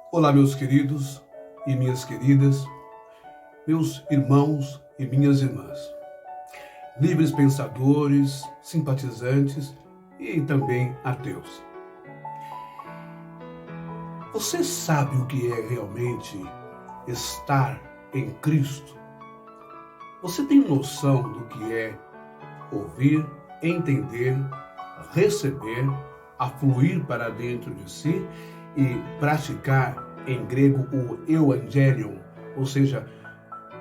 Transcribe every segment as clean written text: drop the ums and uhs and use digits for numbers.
Olá, meus queridos e minhas queridas, meus irmãos e minhas irmãs, livres pensadores, simpatizantes e também ateus. Você sabe o que é realmente estar em Cristo? Você tem noção do que é ouvir, entender, receber, afluir para dentro de si e praticar, em grego, o Evangelion, ou seja,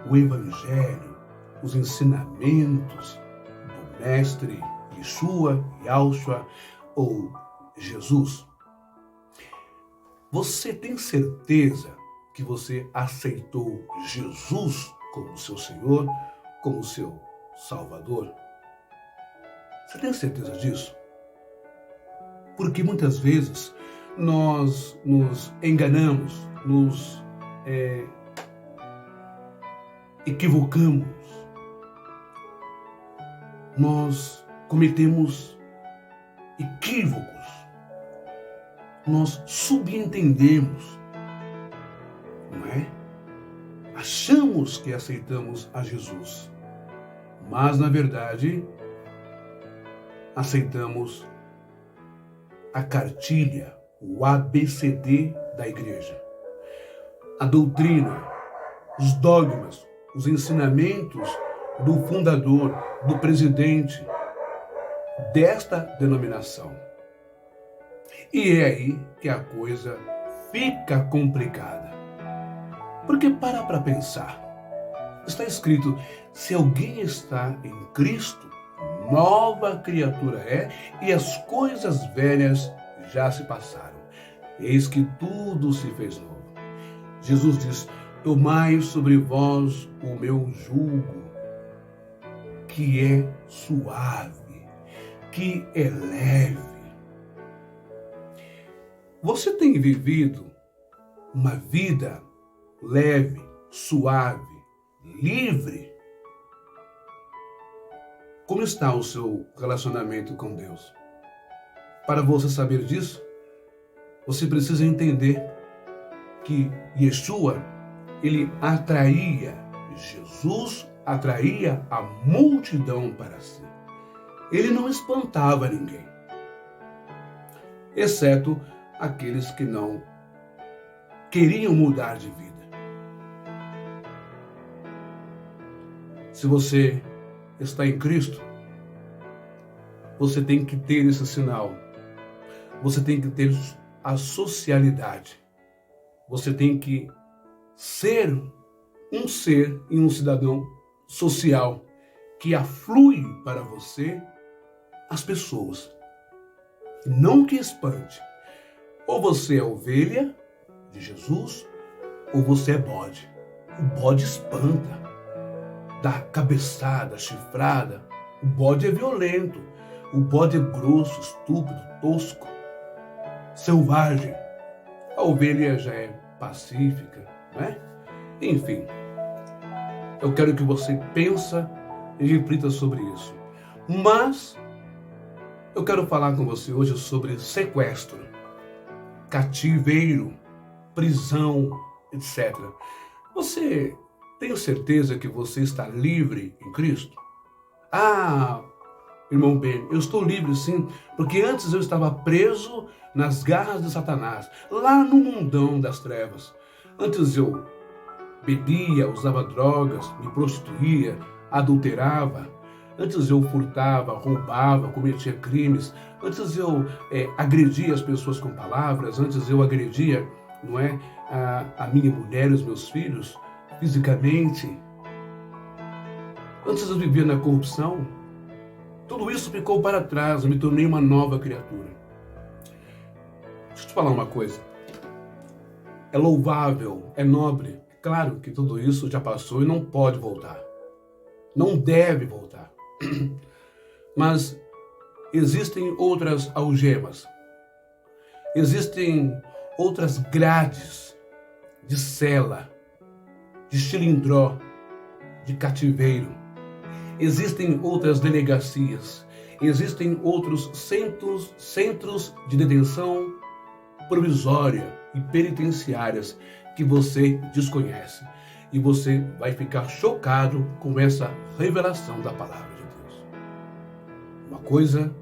o Evangelho, os ensinamentos do Mestre Yeshua, Yahushua ou Jesus? Você tem certeza que você aceitou Jesus como seu Senhor, como seu Salvador? Você tem certeza disso? Porque muitas vezes nós nos enganamos, nos equivocamos, nós cometemos equívocos, nós subentendemos, não é? Achamos que aceitamos a Jesus, mas na verdade aceitamos a cartilha, o ABCD da igreja. A doutrina, os dogmas, os ensinamentos do fundador, do presidente desta denominação. E é aí que a coisa fica complicada. Porque para pensar. Está escrito, se alguém está em Cristo, nova criatura é, e as coisas velhas já se passaram. Eis que tudo se fez novo. Jesus diz, tomai sobre vós o meu jugo, que é suave, que é leve. Você tem vivido uma vida leve, suave, livre? Como está o seu relacionamento com Deus? Para você saber disso, você precisa entender que Yeshua, ele atraía, Jesus atraía a multidão para si. Ele não espantava ninguém, exceto aqueles que não queriam mudar de vida. Se você está em Cristo, você tem que ter esse sinal. Você tem que ter a socialidade. Você tem que ser e um cidadão social que aflui para você as pessoas. Não que espante. Ou você é ovelha de Jesus, ou você é bode. O bode espanta, dá cabeçada, chifrada. O bode é violento. O bode é grosso, estúpido, tosco, selvagem. A ovelha já é pacífica, né? Enfim, eu quero que você pense e reflita sobre isso. Mas eu quero falar com você hoje sobre sequestro, cativeiro, prisão, etc. Você tem certeza que você está livre em Cristo? Ah, irmão Ben, eu estou livre sim, porque antes eu estava preso nas garras de Satanás, lá no mundão das trevas. Antes eu bebia, usava drogas, me prostituía, adulterava. Antes eu furtava, roubava, cometia crimes. Antes eu agredia as pessoas com palavras. Antes eu agredia, não é, a minha mulher e os meus filhos fisicamente. Antes eu vivia na corrupção. Tudo isso ficou para trás, eu me tornei uma nova criatura. Deixa eu te falar uma coisa. É louvável, é nobre. Claro que tudo isso já passou e não pode voltar. Não deve voltar. Mas existem outras algemas. Existem outras grades de cela, de cilindró, de cativeiro. Existem outras delegacias, existem outros centros de detenção provisória e penitenciárias que você desconhece. E você vai ficar chocado com essa revelação da palavra de Deus. Uma coisa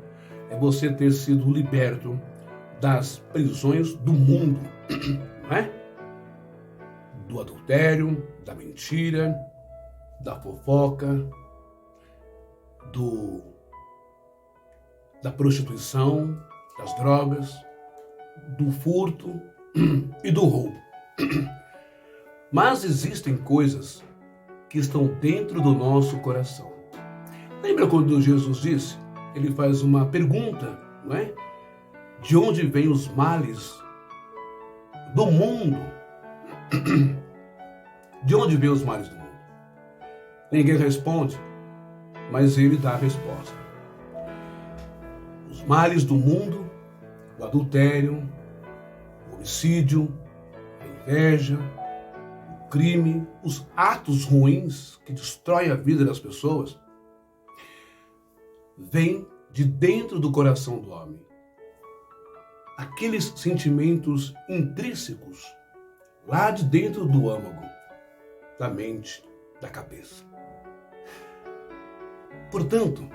é você ter sido liberto das prisões do mundo, não é? Do adultério, da mentira, da fofoca, da prostituição, das drogas, do furto e do roubo. Mas existem coisas que estão dentro do nosso coração. Lembra quando Jesus disse? Ele faz uma pergunta, não é? De onde vêm os males do mundo? De onde vêm os males do mundo? Ninguém responde, mas ele dá a resposta. Os males do mundo, o adultério, o homicídio, a inveja, o crime, os atos ruins que destroem a vida das pessoas, vêm de dentro do coração do homem. Aqueles sentimentos intrínsecos, lá de dentro do âmago, da mente, da cabeça. Portanto,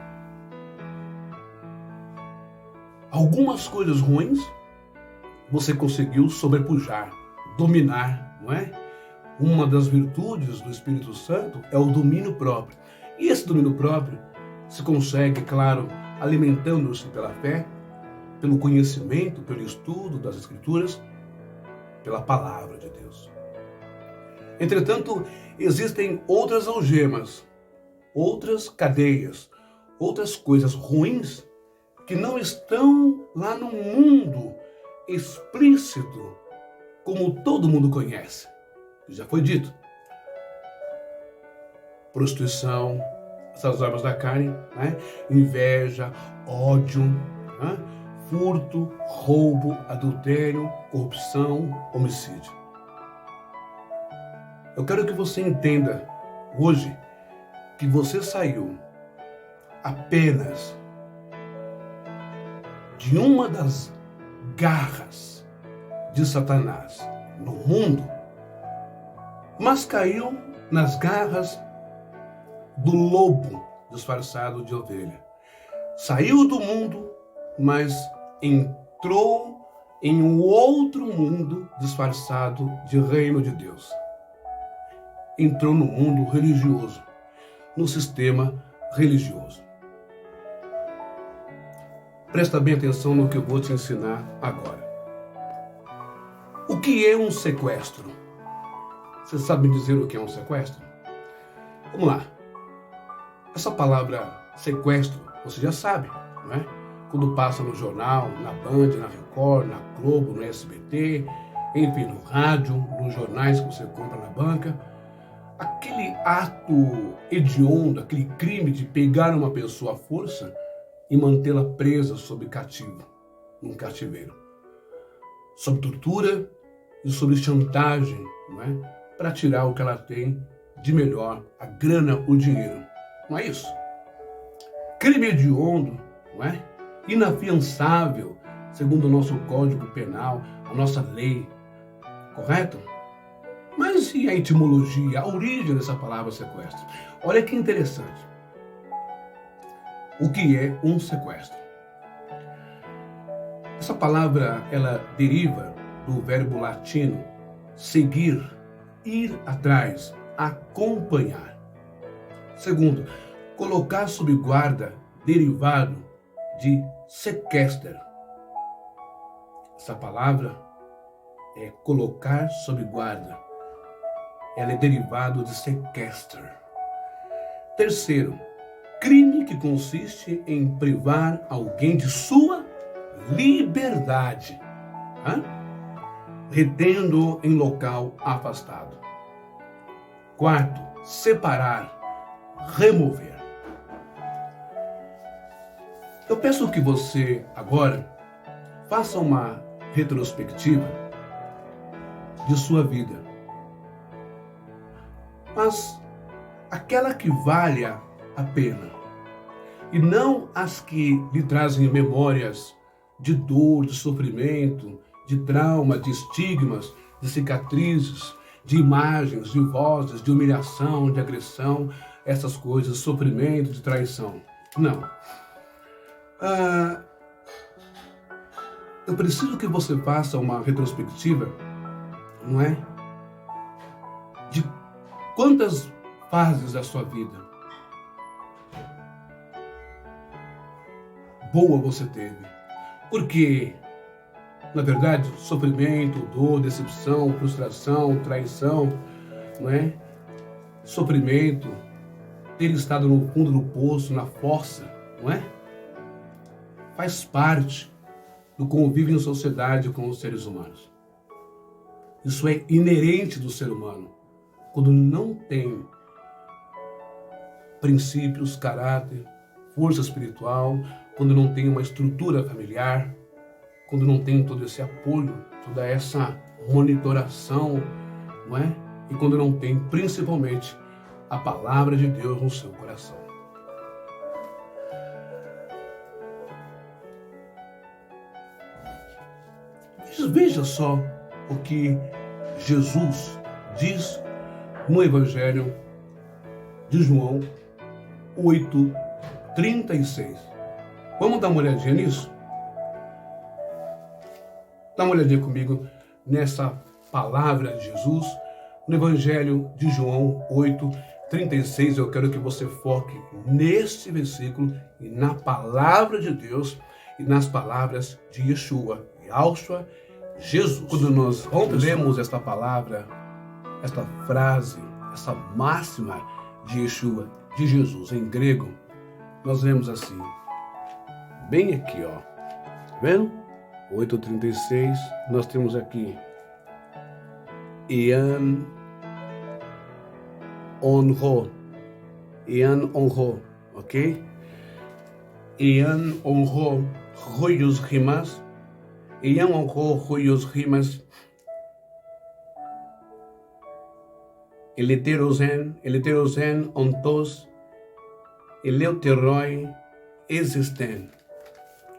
algumas coisas ruins você conseguiu sobrepujar, dominar, não é? Uma das virtudes do Espírito Santo é o domínio próprio. E esse domínio próprio se consegue, claro, alimentando-se pela fé, pelo conhecimento, pelo estudo das Escrituras, pela palavra de Deus. Entretanto, existem outras algemas, outras cadeias, outras coisas ruins que não estão lá no mundo explícito, como todo mundo conhece. Já foi dito. Prostituição, essas obras da carne, né? Inveja, ódio, né? Furto, roubo, adultério, corrupção, homicídio. Eu quero que você entenda hoje que você saiu apenas de uma das garras de Satanás no mundo, mas caiu nas garras do lobo disfarçado de ovelha. Saiu do mundo, mas entrou em um outro mundo disfarçado de reino de Deus. Entrou no mundo religioso, no sistema religioso. Presta bem atenção no que eu vou te ensinar agora. O que é um sequestro? Você sabe me dizer o que é um sequestro? Vamos lá. Essa palavra sequestro, você já sabe, não é? Quando passa no jornal, na Band, na Record, na Globo, no SBT, enfim, no rádio, nos jornais que você compra na banca, aquele ato hediondo, aquele crime de pegar uma pessoa à força e mantê-la presa sob cativo, num cativeiro, sob tortura e sob chantagem, não é? Para tirar o que ela tem de melhor, a grana, o dinheiro. Não é isso? Crime hediondo, não é? Inafiançável, segundo o nosso Código Penal, a nossa lei, correto? Mas e a etimologia, a origem dessa palavra sequestro? Olha que interessante. O que é um sequestro? Essa palavra, ela deriva do verbo latino seguir, ir atrás, acompanhar. Segundo, colocar sob guarda, derivado de sequester. Essa palavra é colocar sob guarda. Ela é derivado de sequester. Terceiro, crime que consiste em privar alguém de sua liberdade, retendo-o em local afastado. Quarto, separar, remover. Eu peço que você agora faça uma retrospectiva de sua vida, mas aquela que valha a pena, e não as que lhe trazem memórias de dor, de sofrimento, de trauma, de estigmas, de cicatrizes, de imagens, de vozes, de humilhação, de agressão, essas coisas, sofrimento, de traição. Não. Eu preciso que você faça uma retrospectiva, não é? De quantas fases da sua vida boa você teve. Porque, na verdade, sofrimento, dor, decepção, frustração, traição, não é? Sofrimento, ter estado no fundo do poço, na fossa, não é? Faz parte do convívio em sociedade com os seres humanos. Isso é inerente do ser humano. Quando não tem princípios, caráter, força espiritual, quando não tem uma estrutura familiar, quando não tem todo esse apoio, toda essa monitoração, não é? E quando não tem, principalmente, a palavra de Deus no seu coração. Veja só o que Jesus diz no Evangelho de João 8:36. Vamos dar uma olhadinha nisso? Dá uma olhadinha comigo nessa palavra de Jesus no Evangelho de João 8:36. Eu quero que você foque neste versículo e na palavra de Deus e nas palavras de Yeshua, Yahshua, Jesus. Quando nós lemos esta palavra, esta frase, essa máxima de Yeshua, de Jesus em grego, nós vemos assim, bem aqui, ó, tá vendo? 8:36, nós temos aqui Ian honrou, ok? Ian honrou ruios rimas, Ian honrou ruios rimas, eleuterosen ontos, eleuteroi existem,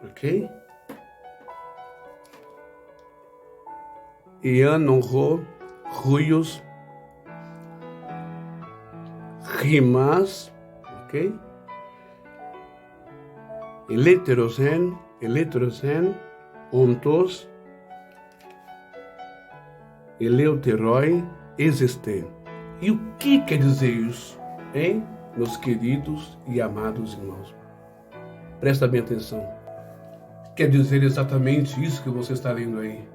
ok? Ian honrou ruios rimas, ok? Eleuterosen ontos, eleuteroi existem. E o que quer dizer isso, hein, meus queridos e amados irmãos? Presta bem atenção. Quer dizer exatamente isso que você está lendo aí.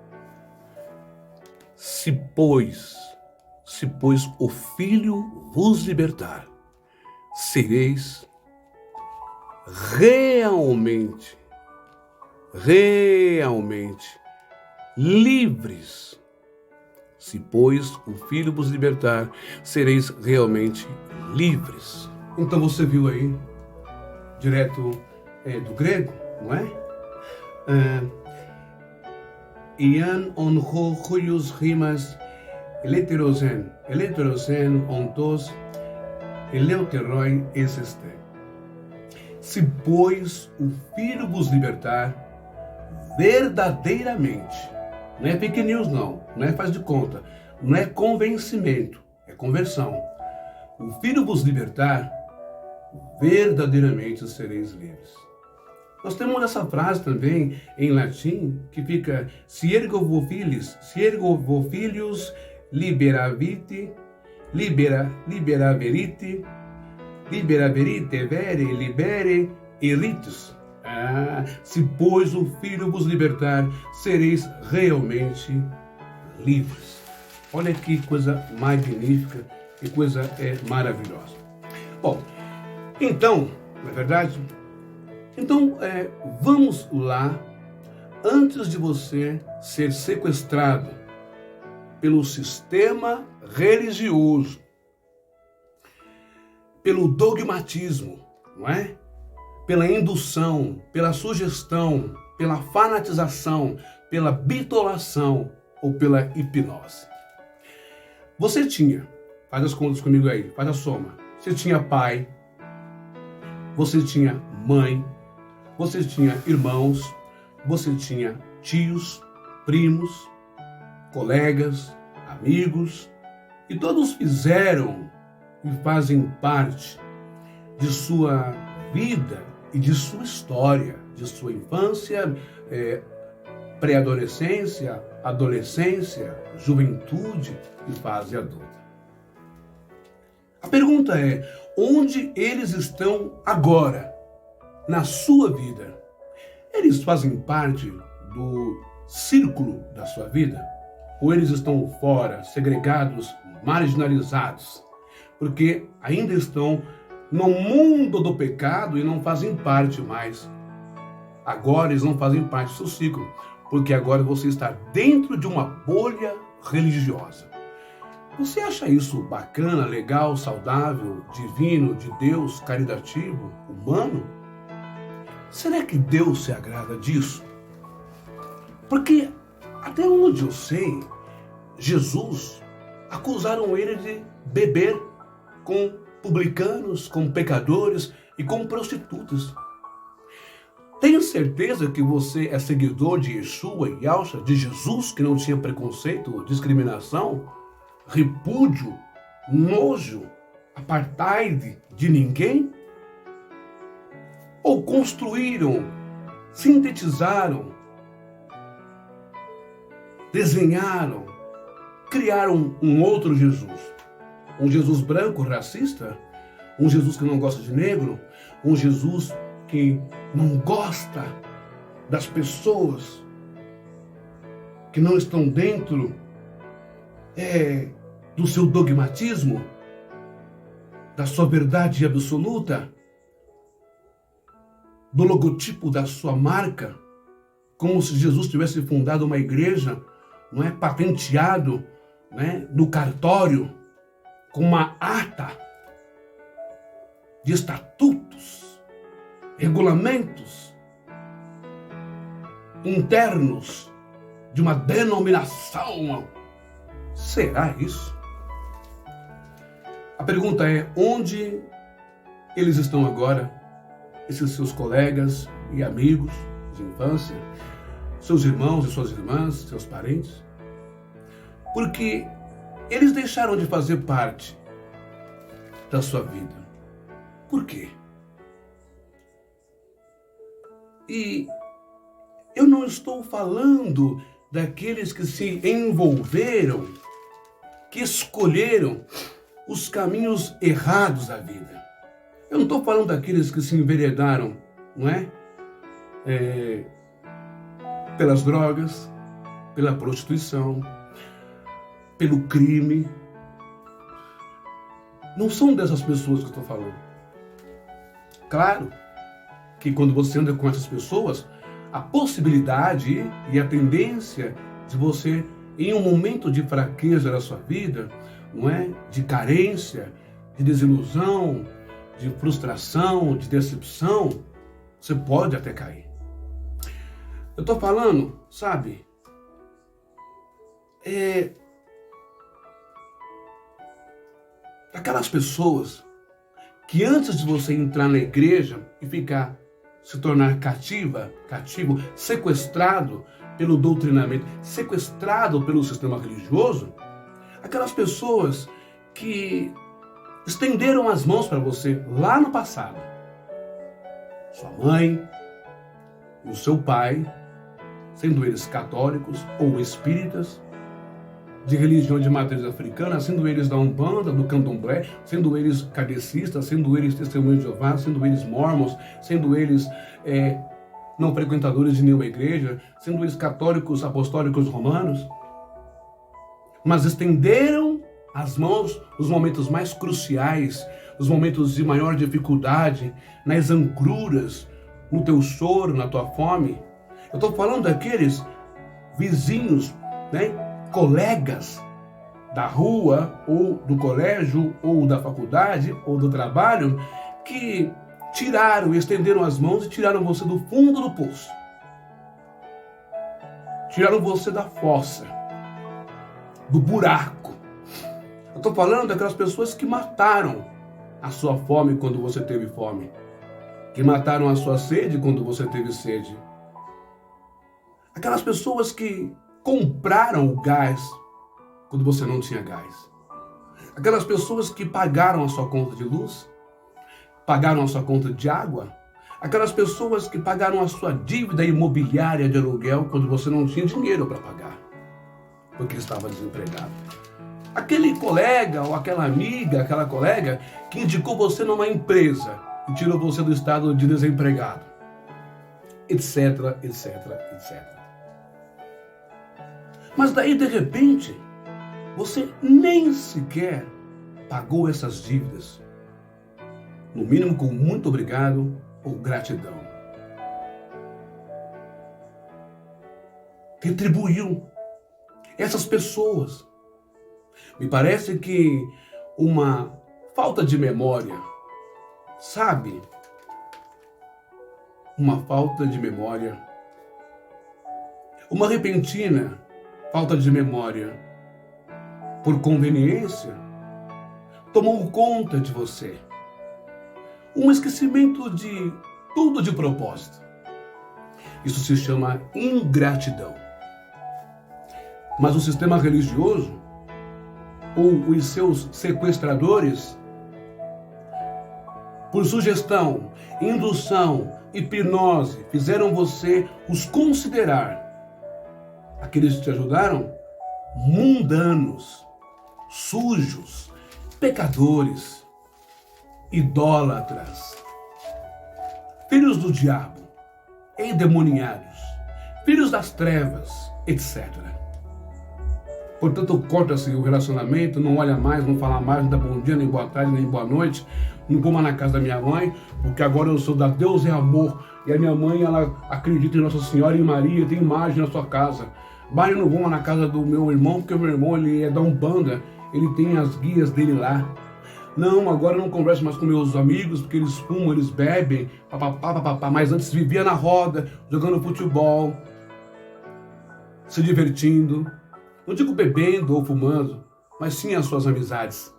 Se pois o Filho vos libertar, sereis realmente livres. Se, pois, o Filho vos libertar, sereis realmente livres. Então você viu aí, direto do grego, não é? Ian onho huios rimas eleuterosen ontos eleuteroi existem. Se, pois, o Filho vos libertar, verdadeiramente, não é fake news não é faz de conta, não é convencimento, é conversão. O Filho vos libertar, verdadeiramente sereis livres. Nós temos essa frase também em latim que fica si ergo vo filius liberaverite vere libere eritus. Se, pois, o Filho vos libertar, sereis realmente livres. Olha que coisa magnífica, que coisa maravilhosa. Bom, então, não é verdade? Então, vamos lá, antes de você ser sequestrado pelo sistema religioso, pelo dogmatismo, não é? Pela indução, pela sugestão, pela fanatização, pela bitolação ou pela hipnose. Você tinha, faz as contas comigo aí, faz a soma. Você tinha pai, você tinha mãe, você tinha irmãos, você tinha tios, primos, colegas, amigos, e todos fizeram e fazem parte de sua vida e de sua história, de sua infância, pré-adolescência, adolescência, juventude e fase adulta. A pergunta é: onde eles estão agora, na sua vida? Eles fazem parte do círculo da sua vida? Ou eles estão fora, segregados, marginalizados? Porque ainda estão no mundo do pecado e não fazem parte mais. Agora eles não fazem parte do seu ciclo, porque agora você está dentro de uma bolha religiosa. Você acha isso bacana, legal, saudável, divino, de Deus, caritativo, humano? Será que Deus se agrada disso? Porque, até onde eu sei, Jesus, acusaram ele de beber com publicanos, com pecadores e com prostitutas. Tenho certeza que você é seguidor de Yeshua e Yahshua, de Jesus, que não tinha preconceito, discriminação, repúdio, nojo, apartheid de ninguém? Ou construíram, sintetizaram, desenharam, criaram um outro Jesus? Um Jesus branco, racista? Um Jesus que não gosta de negro? Um Jesus que não gosta das pessoas que não estão dentro do seu dogmatismo, da sua verdade absoluta, do logotipo da sua marca, como se Jesus tivesse fundado uma igreja, não é, patenteado, né, no cartório, com uma ata de estatutos, regulamentos internos de uma denominação. Será isso? A pergunta é: onde eles estão agora, esses seus colegas e amigos de infância, seus irmãos e suas irmãs, seus parentes? Porque eles deixaram de fazer parte da sua vida. Por quê? E eu não estou falando daqueles que se envolveram, que escolheram os caminhos errados da vida. Eu não estou falando daqueles que se enveredaram, não é? Pelas drogas, pela prostituição, pelo crime. Não são dessas pessoas que eu estou falando. Claro que quando você anda com essas pessoas, a possibilidade e a tendência de você, em um momento de fraqueza da sua vida, não é? De carência, de desilusão, de frustração, de decepção, você pode até cair. Eu estou falando, sabe, daquelas pessoas que antes de você entrar na igreja e se tornar cativo, sequestrado pelo doutrinamento, sequestrado pelo sistema religioso, aquelas pessoas que estenderam as mãos para você lá no passado. Sua mãe e o seu pai, sendo eles católicos ou espíritas, de religião de matriz africana, sendo eles da Umbanda, do Candomblé, sendo eles kardecistas, sendo eles testemunhos de Jeová, sendo eles mormons, sendo eles não frequentadores de nenhuma igreja, sendo eles católicos apostólicos romanos, mas estenderam as mãos nos momentos mais cruciais, nos momentos de maior dificuldade, nas angruras, no teu choro, na tua fome. Eu estou falando daqueles vizinhos, né? Colegas da rua, ou do colégio, ou da faculdade, ou do trabalho, que tiraram, estenderam as mãos e tiraram você do fundo do poço. Tiraram você da fossa, do buraco. Eu estou falando daquelas pessoas que mataram a sua fome quando você teve fome, que mataram a sua sede quando você teve sede. Aquelas pessoas que compraram o gás quando você não tinha gás. Aquelas pessoas que pagaram a sua conta de luz, pagaram a sua conta de água, aquelas pessoas que pagaram a sua dívida imobiliária de aluguel quando você não tinha dinheiro para pagar, porque estava desempregado. Aquele colega ou aquela amiga, aquela colega que indicou você numa empresa e tirou você do estado de desempregado, etc, etc, etc. Mas daí, de repente, você nem sequer pagou essas dívidas. No mínimo com muito obrigado ou gratidão. Retribuiu essas pessoas. Me parece que uma falta de memória, sabe? Uma falta de memória, uma repentina falta de memória, por conveniência, tomou conta de você. Um esquecimento de tudo de propósito. Isso se chama ingratidão. Mas o sistema religioso, ou os seus sequestradores, por sugestão, indução, hipnose, fizeram você os considerar, aqueles que te ajudaram, mundanos, sujos, pecadores, idólatras, filhos do diabo, endemoniados, filhos das trevas, etc. Portanto, corta-se o relacionamento, não olha mais, não fala mais, não dá bom dia, nem boa tarde, nem boa noite, não coma na casa da minha mãe, porque agora eu sou da Deus é amor, e a minha mãe, ela acredita em Nossa Senhora e em Maria, tem imagem na sua casa. Mas eu não vou na casa do meu irmão, porque o meu irmão, ele é da Umbanda, ele tem as guias dele lá. Não, agora eu não converso mais com meus amigos, porque eles fumam, eles bebem, papapá, papapá. Mas antes vivia na roda, jogando futebol, se divertindo. Não digo bebendo ou fumando, mas sim as suas amizades,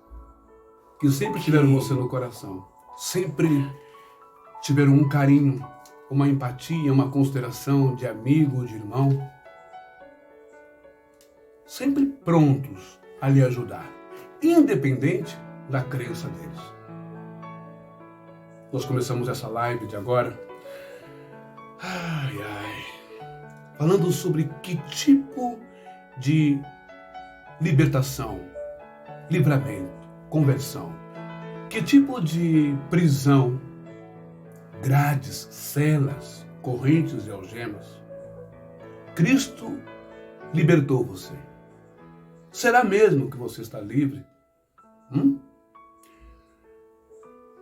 que sempre tiveram você no coração. Sempre tiveram um carinho, uma empatia, uma consideração de amigo, de irmão. Sempre prontos a lhe ajudar, independente da crença deles. Nós começamos essa live de agora, falando sobre que tipo de libertação, livramento, conversão, que tipo de prisão, grades, celas, correntes e algemas Cristo libertou você. Será mesmo que você está livre?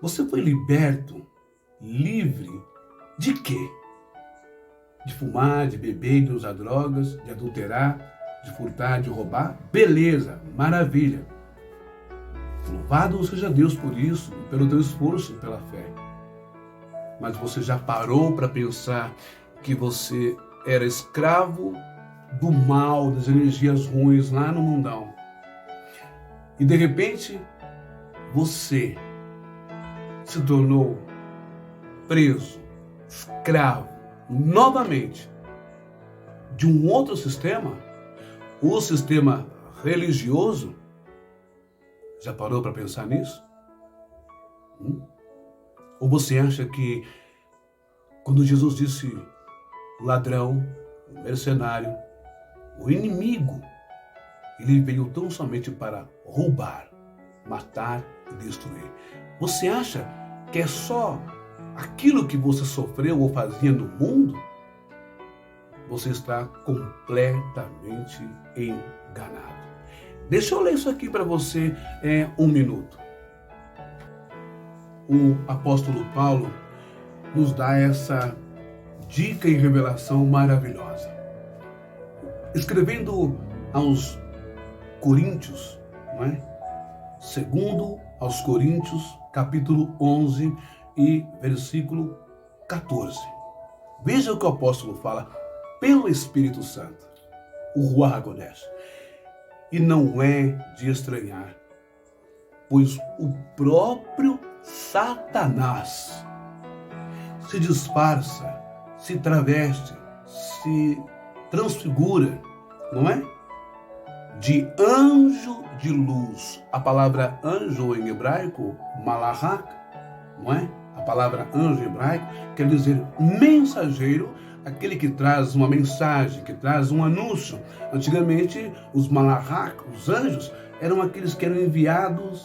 Você foi liberto, livre de quê? De fumar, de beber, de usar drogas, de adulterar, de furtar, de roubar? Beleza, maravilha. Louvado seja Deus por isso, pelo teu esforço, pela fé. Mas você já parou para pensar que você era escravo do mal, das energias ruins lá no mundão. E de repente, você se tornou preso, escravo, novamente, de um outro sistema, o sistema religioso. Já parou para pensar nisso? Ou você acha que quando Jesus disse ladrão, mercenário, o inimigo, ele veio tão somente para roubar, matar e destruir? Você acha que é só aquilo que você sofreu ou fazia no mundo? Você está completamente enganado. Deixa eu ler isso aqui para você um minuto. O apóstolo Paulo nos dá essa dica e revelação maravilhosa. Escrevendo aos Coríntios, não é? Segundo aos Coríntios, capítulo 11 e versículo 14. Veja o que o apóstolo fala pelo Espírito Santo, o Ruach HaKodesh. E não é de estranhar, pois o próprio Satanás se disfarça, se traveste, se transfigura não é? De anjo de luz. A palavra anjo em hebraico, malachak, não é? A palavra anjo em hebraico quer dizer mensageiro, aquele que traz uma mensagem, que traz um anúncio. Antigamente, os malachak, os anjos, eram aqueles que eram enviados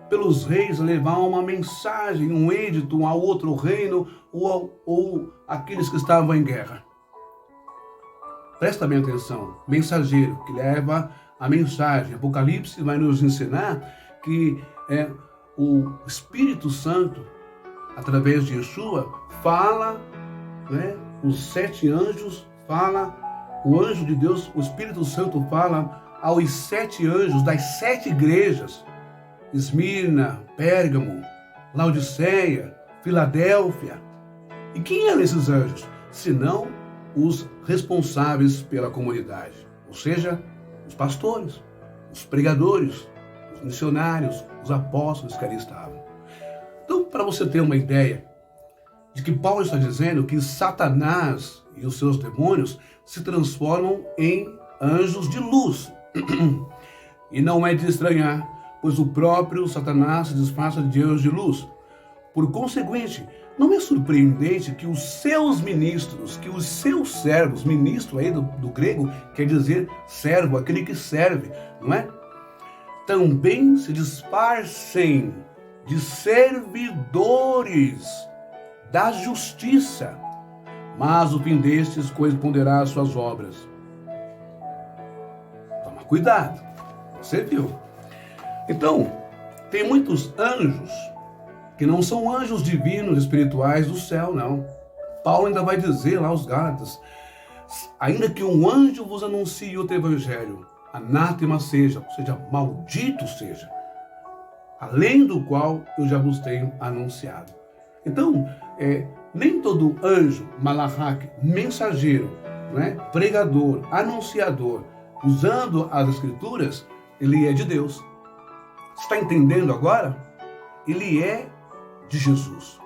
pelos reis a levar uma mensagem, um êdito a outro reino ou aqueles que estavam em guerra. Presta bem atenção, mensageiro que leva a mensagem. Apocalipse vai nos ensinar que o Espírito Santo, através de Yeshua, fala, né? Os 7 anjos fala, o anjo de Deus, o Espírito Santo fala aos 7 anjos das 7 igrejas, Esmirna, Pérgamo, Laodiceia, Filadélfia. E quem eram esses anjos? Senão os responsáveis pela comunidade, ou seja, os pastores, os pregadores, os missionários, os apóstolos que ali estavam. Então, para você ter uma ideia de que Paulo está dizendo que Satanás e os seus demônios se transformam em anjos de luz. E não é de estranhar, pois o próprio Satanás se disfarça de anjo de luz. Por conseguinte, não é surpreendente que os seus ministros, que os seus servos, ministro aí do grego quer dizer servo, aquele que serve, não é? Também se disfarcem de servidores da justiça, mas o fim destes corresponderá às suas obras. Toma cuidado, você viu? Então, tem muitos anjos que não são anjos divinos, espirituais do céu, não. Paulo ainda vai dizer lá aos Gálatas, ainda que um anjo vos anuncie outro evangelho, anátema seja, ou seja, maldito seja, além do qual eu já vos tenho anunciado. Então, nem todo anjo, malachak, mensageiro, né, pregador, anunciador, usando as escrituras, ele é de Deus. Você está entendendo agora? Ele é de Jesus.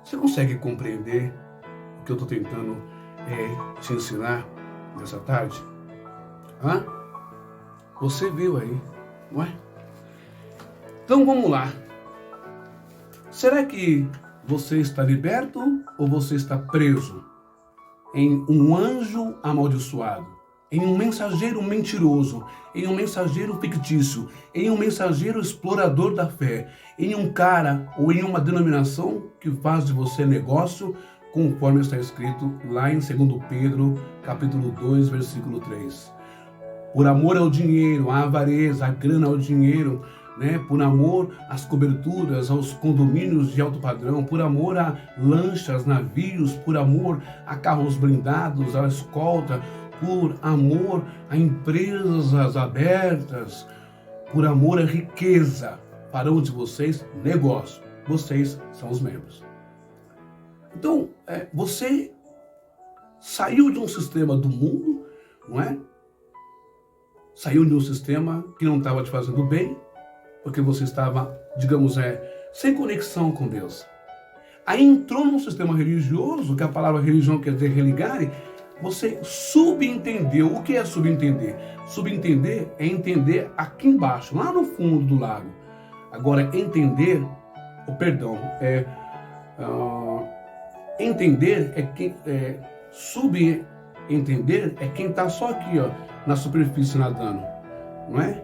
Você consegue compreender o que eu estou tentando te ensinar nessa tarde? Hã? Você viu aí, não é? Então vamos lá. Será que você está liberto ou você está preso em um anjo amaldiçoado, em um mensageiro mentiroso, em um mensageiro fictício, em um mensageiro explorador da fé, em um cara ou em uma denominação que faz de você negócio, conforme está escrito lá em 2 Pedro, capítulo 2, versículo 3. Por amor ao dinheiro, à avareza, à grana ao dinheiro, né? Por amor às coberturas, aos condomínios de alto padrão, por amor a lanchas, navios, por amor a carros blindados, à escolta, por amor a empresas abertas, por amor à riqueza, farão de vocês negócio. Vocês são os membros. Então, você saiu de um sistema do mundo, não é? Saiu de um sistema que não estava te fazendo bem, porque você estava, digamos, sem conexão com Deus. Aí entrou num sistema religioso, que a palavra religião quer dizer religar, você subentendeu. O que é subentender? Subentender é entender aqui embaixo, lá no fundo do lago. Agora, entender, entender é quem... subentender é quem está só aqui, ó, na superfície nadando, não é?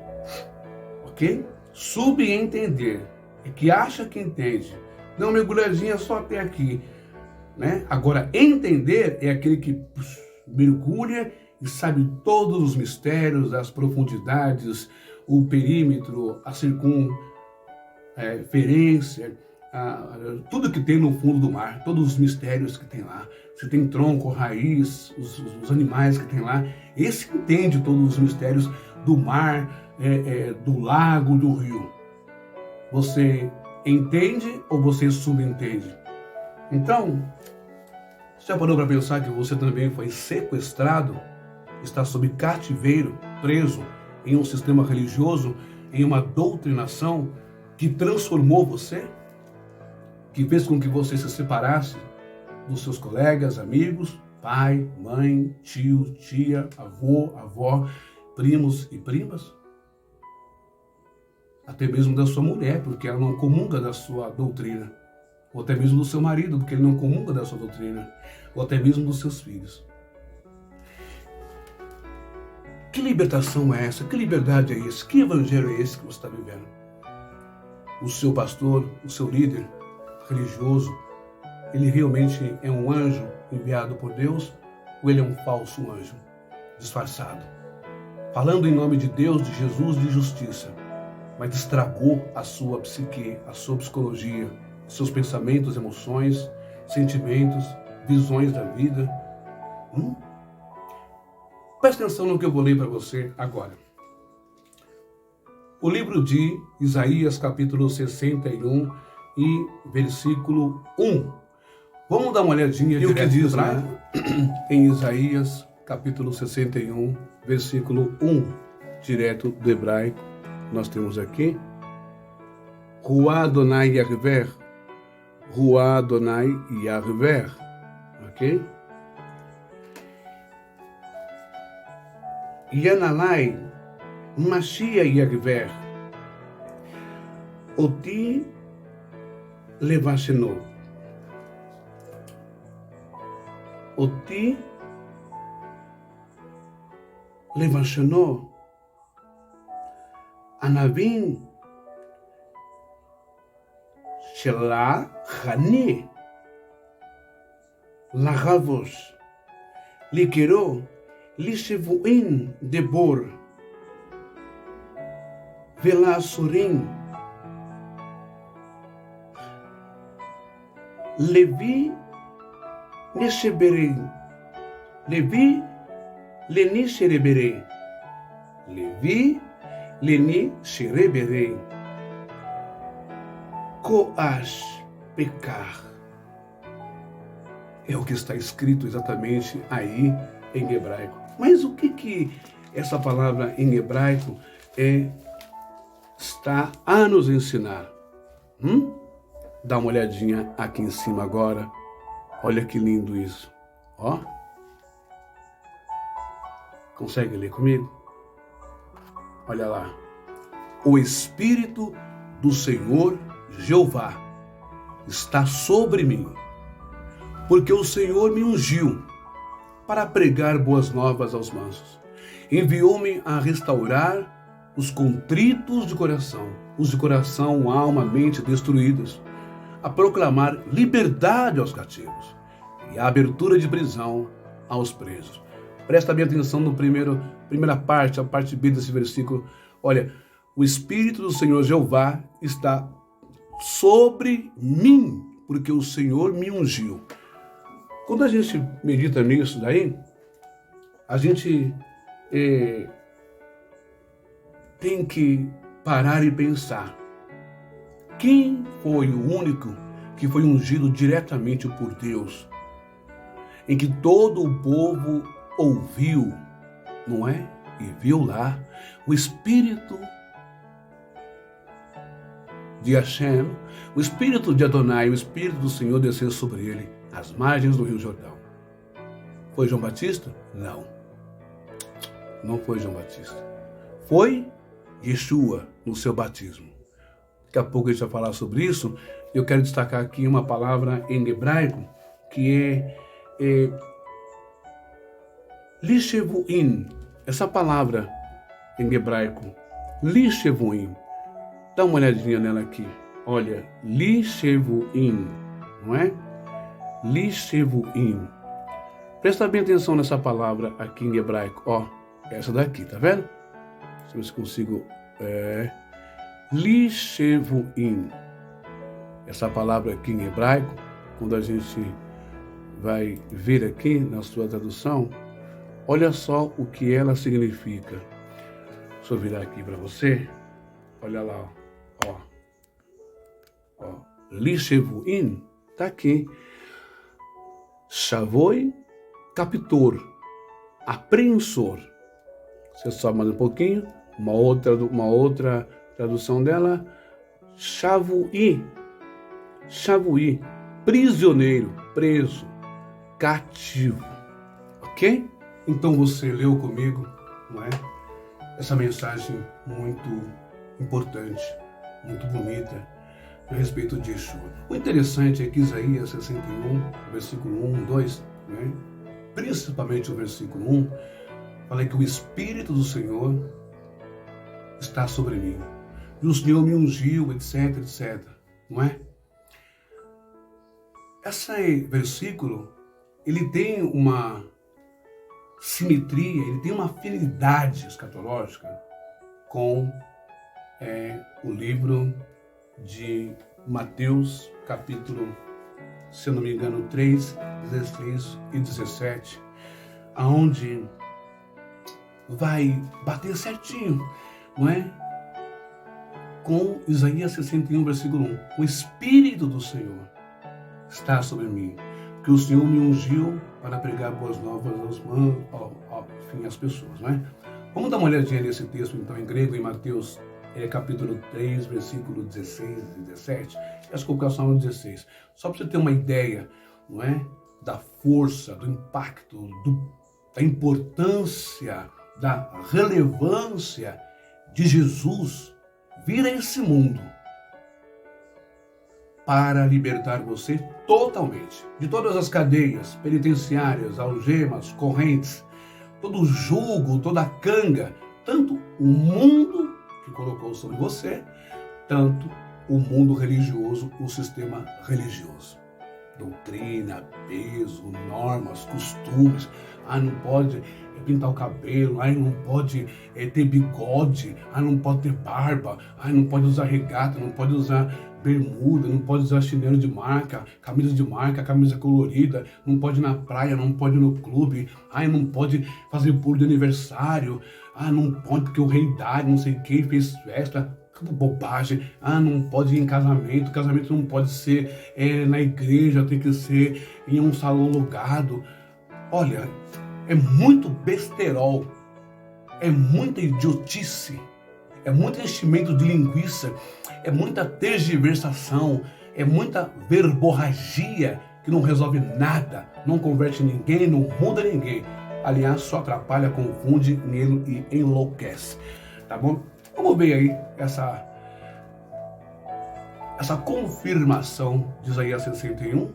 Ok? Subentender é que acha que entende. Não, mergulhadinha só até aqui, né? Agora, entender é aquele que mergulha e sabe todos os mistérios, as profundidades, o perímetro, a circunferência, tudo que tem no fundo do mar, todos os mistérios que tem lá. Se tem tronco, raiz, os animais que tem lá. Esse entende todos os mistérios do mar, do lago, do rio. Você entende ou você subentende? Então, você já parou para pensar que você também foi sequestrado, está sob cativeiro, preso em um sistema religioso, em uma doutrinação que transformou você, que fez com que você se separasse dos seus colegas, amigos, pai, mãe, tio, tia, avô, avó, primos e primas. Até mesmo da sua mulher, porque ela não comunga da sua doutrina. Ou até mesmo do seu marido, porque ele não comunga da sua doutrina. Ou até mesmo dos seus filhos. Que libertação é essa? Que liberdade é essa? Que evangelho é esse que você está vivendo? O seu pastor, o seu líder religioso, ele realmente é um anjo enviado por Deus ou ele é um falso anjo disfarçado? Falando em nome de Deus, de Jesus, de justiça, mas estragou a sua psique, a sua psicologia, seus pensamentos, emoções, sentimentos, visões da vida. Presta atenção no que eu vou ler para você agora. O livro de Isaías, capítulo 61 e versículo 1. Vamos dar uma olhadinha o que diz, né? Em Isaías, capítulo 61, versículo 1, direto do hebraico. Nós temos aqui: Ruá Adonai Yarver, Ruá Adonai Yarver, ok? Yanalai Mashiach Yarver, Oti Levasheno, Oti Levasheno, Anavim Shela Chani, Lagavos, Likero, Lishevuin Debor, Velasurim, Levi Nesheberei, Levi Leni Shereberei, Levi Leni Shereberei, Coash pecar. É o que está escrito exatamente aí em hebraico. Mas o que essa palavra em hebraico está a nos ensinar? Dá uma olhadinha aqui em cima agora. Olha que lindo isso. Ó. Consegue ler comigo? Olha lá. O Espírito do Senhor Jeová está sobre mim, porque o Senhor me ungiu para pregar boas novas aos mansos. Enviou-me a restaurar os contritos de coração, os de coração, alma, mente destruídos, a proclamar liberdade aos cativos e a abertura de prisão aos presos. Presta bem atenção no primeira parte, a parte B desse versículo. Olha, o Espírito do Senhor Jeová está sobre mim, porque o Senhor me ungiu. Quando a gente medita nisso daí, a gente tem que parar e pensar. Quem foi o único que foi ungido diretamente por Deus? Em que todo o povo ouviu, não é? E viu lá o Espírito de Hashem, o Espírito de Adonai, o Espírito do Senhor descer sobre ele, às margens do Rio Jordão. Foi João Batista? Não. Não foi João Batista. Foi Yeshua no seu batismo. Daqui a pouco a gente vai falar sobre isso. Eu quero destacar aqui uma palavra em hebraico que é Lishevuim. Essa palavra em hebraico, Lishevuim. Dá uma olhadinha nela aqui. Olha, Lishevuim, não é? Lishevuim. Presta bem atenção nessa palavra aqui em hebraico. Ó, essa daqui, tá vendo? Deixa eu ver se consigo. Lishevuim. Essa palavra aqui em hebraico, quando a gente vai ver aqui na sua tradução, olha só o que ela significa. Deixa eu virar aqui para você. Olha lá, ó. Lishevuim, tá aqui. Shavoi, captor, apreensor. Você sobe mais um pouquinho, uma outra tradução dela, Shavui, prisioneiro, preso, cativo. Ok? Então você leu comigo, não é? Essa mensagem muito importante, muito bonita, a respeito de Yeshua. O interessante é que Isaías 61, versículo 1, 2, né? Principalmente o versículo 1, fala que o Espírito do Senhor está sobre mim. E o Senhor me ungiu, etc, etc. Não é? Esse versículo, ele tem uma simetria, ele tem uma afinidade escatológica com o livro de Mateus, capítulo, se eu não me engano, 3, 16 e 17, aonde vai bater certinho, não é? Com Isaías 61, versículo 1. O Espírito do Senhor está sobre mim, porque o Senhor me ungiu para pregar boas novas às pessoas, não é? Vamos dar uma olhadinha nesse texto, então, em grego, em Mateus, capítulo 3, versículo 16 e 17. Essa colocação no 16. Só para você ter uma ideia, não é? Da força, do impacto, da importância, da relevância de Jesus vir a esse mundo para libertar você totalmente de todas as cadeias penitenciárias, algemas, correntes, todo o jugo, toda a canga, tanto o mundo que colocou sobre você, tanto o mundo religioso, o sistema religioso. Doutrina, peso, normas, costumes. Não pode pintar o cabelo, não pode ter bigode, não pode ter barba, não pode usar regata, não pode usar bermuda, não pode usar chinelo de marca, camisa colorida, não pode ir na praia, não pode ir no clube, não pode fazer bolo de aniversário, não pode porque o rei Dário, não sei quem, fez festa. Tudo bobagem. Não pode ir em casamento. Casamento não pode ser na igreja, tem que ser em um salão alugado. Olha, é muito besterol, é muita idiotice, é muito enchimento de linguiça, é muita tergiversação, é muita verborragia que não resolve nada, não converte ninguém, não muda ninguém. Aliás, só atrapalha, confunde nele e enlouquece. Tá bom? Vamos ver aí essa confirmação de Isaías 61,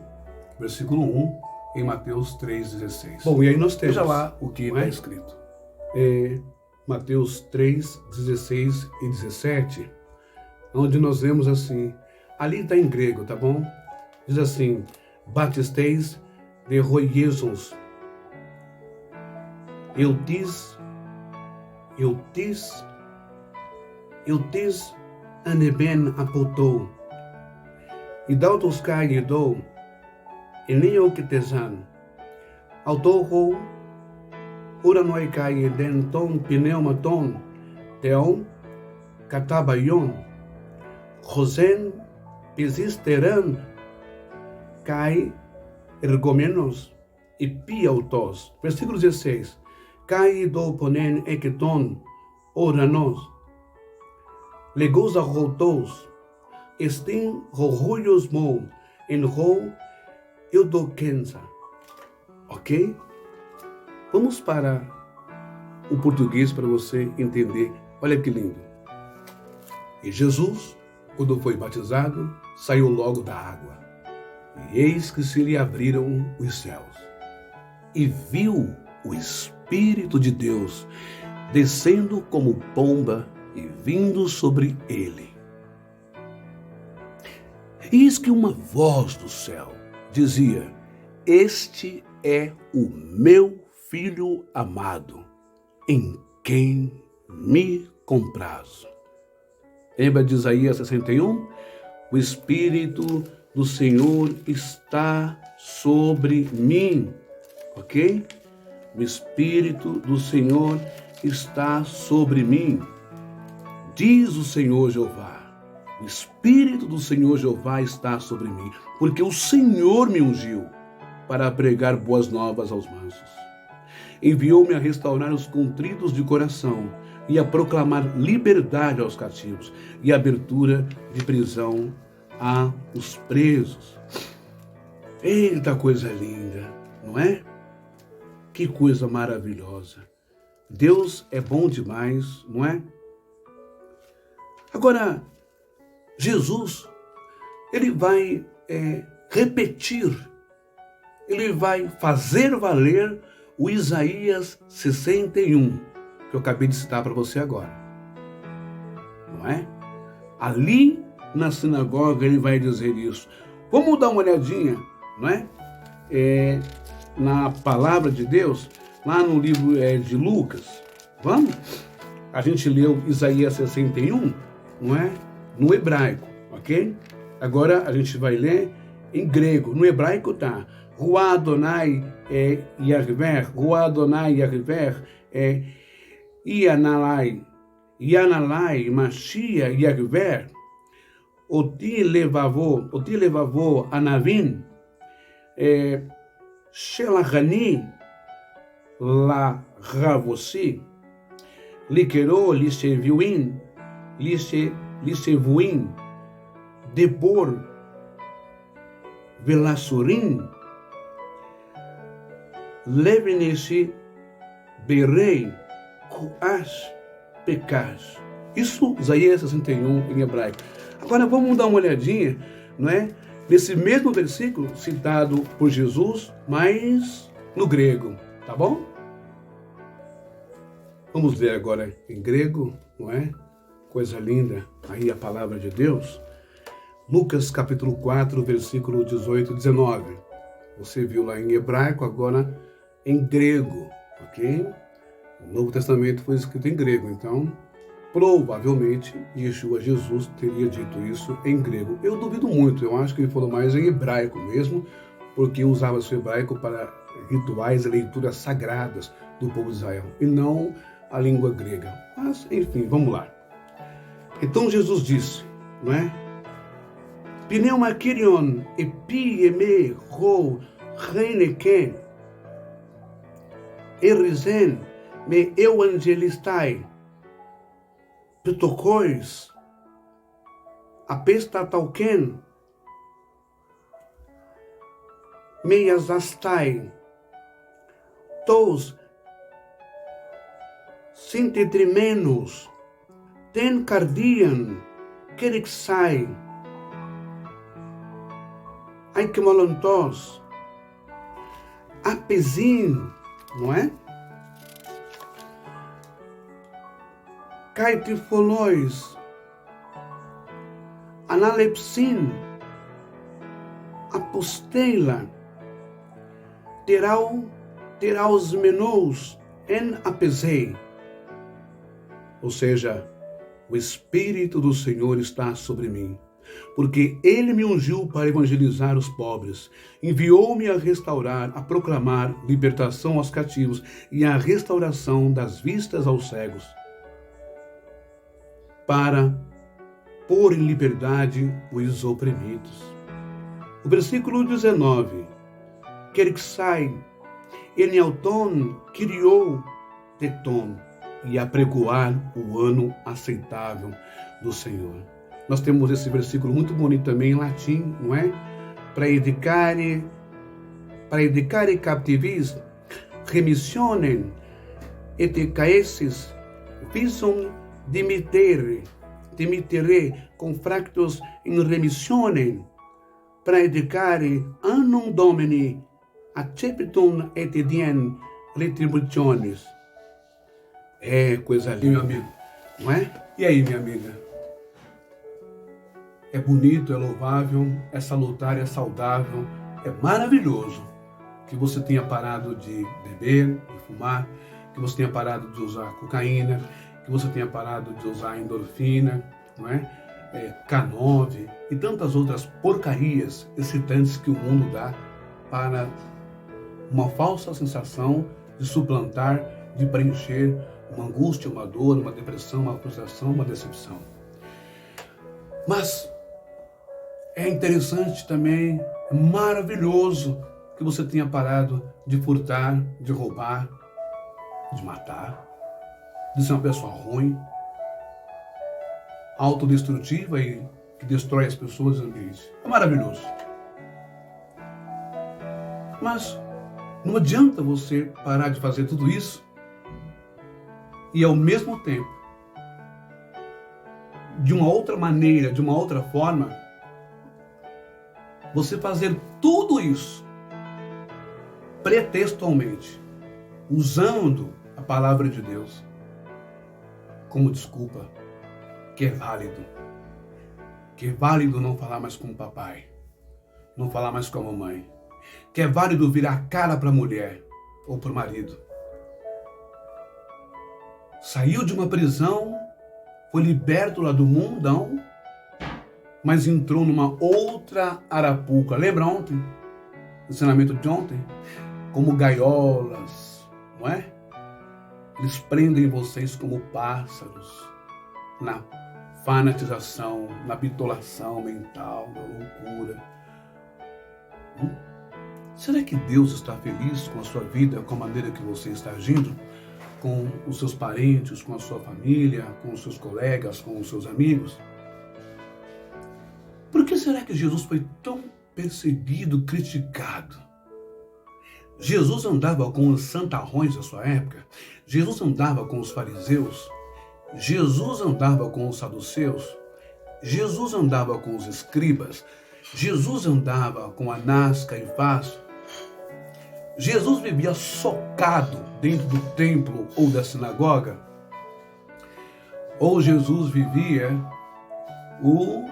versículo 1, em Mateus 3,16. Bom, e aí nós temos, veja lá o que está escrito. Mateus 3, 16 e 17, onde nós vemos assim, ali está em grego, tá bom? Diz assim, batisteis de roiesons, eutis aneben apotou, e dautos kai edou, e neo kitezan, autoho, uranoi kai eden ton pneumaton, teon, katabayon, rosen, pisisteran, kai ergomenos, e piautos. Versículo 16, kai do ponen eketon, oranos, legos arrotos, estem rorulhos mo, en ro eudoquenza. Ok? Vamos para o português para você entender. Olha que lindo. E Jesus, quando foi batizado, saiu logo da água. E eis que se lhe abriram os céus. E viu o Espírito de Deus descendo como pomba e vindo sobre ele. Eis que uma voz do céu dizia, este é o meu Filho amado, em quem me comprazo. Lembra de Isaías 61? O Espírito do Senhor está sobre mim, ok? O Espírito do Senhor está sobre mim. Diz o Senhor Jeová, o Espírito do Senhor Jeová está sobre mim, porque o Senhor me ungiu para pregar boas novas aos mansos. Enviou-me a restaurar os contritos de coração e a proclamar liberdade aos cativos e abertura de prisão aos presos. Eita coisa linda, não é? Que coisa maravilhosa. Deus é bom demais, não é? Agora, Jesus, ele vai repetir, ele vai fazer valer o Isaías 61, que eu acabei de citar para você agora. Não é? Ali na sinagoga ele vai dizer isso. Vamos dar uma olhadinha, não é? Na palavra de Deus, lá no livro de Lucas. Vamos? A gente leu Isaías 61, não é? No hebraico, ok? Agora a gente vai ler em grego. No hebraico tá Ruah Adonai Yahvé, Ruah Adonai Yahvé, Yanalai Mashiach Yahvé, Oti levavô Anavim, Shelachani la Ravossi, Likero Lishevuin, Debor Velassurim, Levineshi Berei Kuash Pekash. Isso, Isaías 61 em hebraico. Agora vamos dar uma olhadinha, não é? Nesse mesmo versículo citado por Jesus, mas no grego, tá bom? Vamos ver agora em grego, não é? Coisa linda, aí a palavra de Deus. Lucas capítulo 4, versículo 18 e 19. Você viu lá em hebraico, agora em grego, ok? O Novo Testamento foi escrito em grego, então provavelmente Yeshua, Jesus, teria dito isso em grego. Eu duvido muito, eu acho que ele falou mais em hebraico mesmo, porque usava o hebraico para rituais e leituras sagradas do povo de Israel, e não a língua grega. Mas, enfim, vamos lá. Então Jesus disse, não é? Pneuma Kyrion epi eme ro reineken erizen me evangelistai ptokois apestatauken meiasastai tos sintetrimenos ten cardian kerixai aikmalontos apezin, não é? Caetifonois, analepsin, apostela, teraus menous en apesei. Ou seja, o Espírito do Senhor está sobre mim, porque Ele me ungiu para evangelizar os pobres, enviou-me a restaurar, a proclamar libertação aos cativos e a restauração das vistas aos cegos, para pôr em liberdade os oprimidos. O versículo 19. Kerixai, Eniauton, Kiriou, Teton, e apregoar o ano aceitável do Senhor. Nós temos esse versículo muito bonito também em latim, não é? Praedicare captivis, remissionem, et caesis, visum dimitere confractos in remissionem, praedicare annum Domini, acceptum et diem retributionis. É coisa linda, meu amigo, não é? E aí, minha amiga? É bonito, é louvável, é salutar, é saudável, é maravilhoso que você tenha parado de beber, de fumar, que você tenha parado de usar cocaína, que você tenha parado de usar endorfina, não é? K9 e tantas outras porcarias excitantes que o mundo dá para uma falsa sensação de suplantar, de preencher uma angústia, uma dor, uma depressão, uma frustração, uma decepção. Mas é interessante também, é maravilhoso que você tenha parado de furtar, de roubar, de matar, de ser uma pessoa ruim, autodestrutiva e que destrói as pessoas e o ambiente. É maravilhoso. Mas Não adianta você parar de fazer tudo isso e, ao mesmo tempo, de uma outra maneira, de uma outra forma, você fazer tudo isso pretextualmente, usando a palavra de Deus como desculpa, que é válido. Que é válido não falar mais com o papai, não falar mais com a mamãe. Que é válido virar a cara para a mulher ou para o marido. Saiu de uma prisão, foi liberto lá do mundão, mas entrou numa outra arapuca. Lembra ontem? O ensinamento de ontem? Como gaiolas, não é? Eles prendem vocês como pássaros na fanatização, na bitolação mental, na loucura. Será que Deus está feliz com a sua vida, com a maneira que você está agindo? Com os seus parentes, com a sua família, com os seus colegas, com os seus amigos? Por que será que Jesus foi tão perseguido, criticado? Jesus andava com os santarrões da sua época? Jesus andava com os fariseus? Jesus andava com os saduceus? Jesus andava com os escribas? Jesus andava com Anás, Caifás? Jesus vivia socado dentro do templo ou da sinagoga? Ou Jesus vivia o